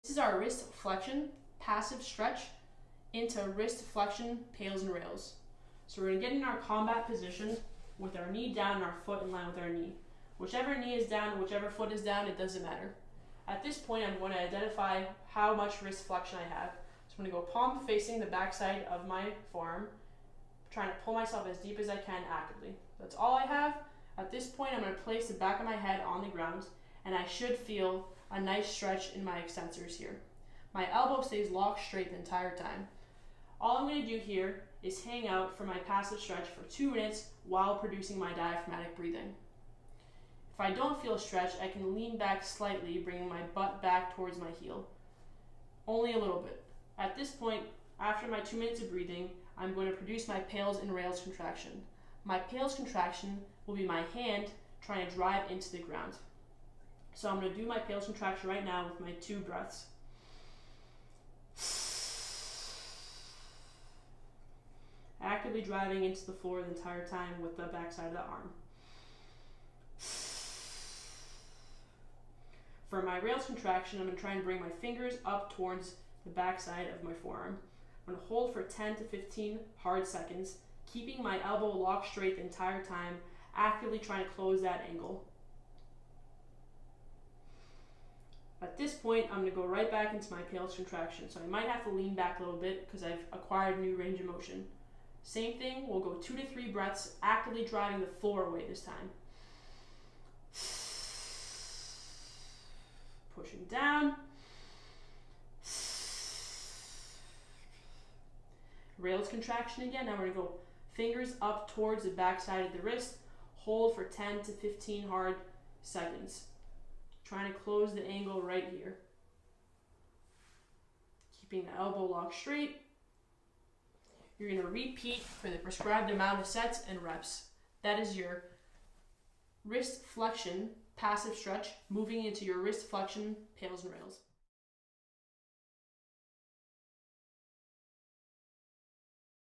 This is our wrist flexion, passive stretch into wrist flexion, pails and rails. So we're going to get in our combat position with our knee down and our foot in line with our knee. Whichever knee is down, whichever foot is down, it doesn't matter. At this point, I'm going to identify how much wrist flexion I have. So I'm going to go palm facing the backside of my forearm, trying to pull myself as deep as I can actively. That's all I have. At this point, I'm going to place the back of my head on the ground, and I should feel a nice stretch in my extensors here. My elbow stays locked straight the entire time. All I'm going to do here is hang out for my passive stretch for 2 minutes while producing my diaphragmatic breathing. If I don't feel a stretch, I can lean back slightly, bringing my butt back towards my heel. Only a little bit. At this point, after my 2 minutes of breathing, I'm going to produce my PAILs and rails contraction. My PAILs contraction will be my hand trying to drive into the ground. So I'm going to do my PAILs contraction right now with my 2 breaths. Actively driving into the floor the entire time with the backside of the arm. For my rails contraction, I'm going to try and bring my fingers up towards the backside of my forearm. I'm going to hold for 10 to 15 hard seconds, keeping my elbow locked straight the entire time, actively trying to close that angle. At this point, I'm going to go right back into my PAILs contraction, so I might have to lean back a little bit because I've acquired new range of motion. Same thing, we'll go 2 to 3 breaths, actively driving the floor away this time. Pushing down. Rails contraction again. Now we're going to go fingers up towards the backside of the wrist. Hold for 10 to 15 hard seconds. Trying to close the angle right here. Keeping the elbow locked straight. You're going to repeat for the prescribed amount of sets and reps. That is your wrist flexion, passive stretch, moving into your wrist flexion, PAILs and rails.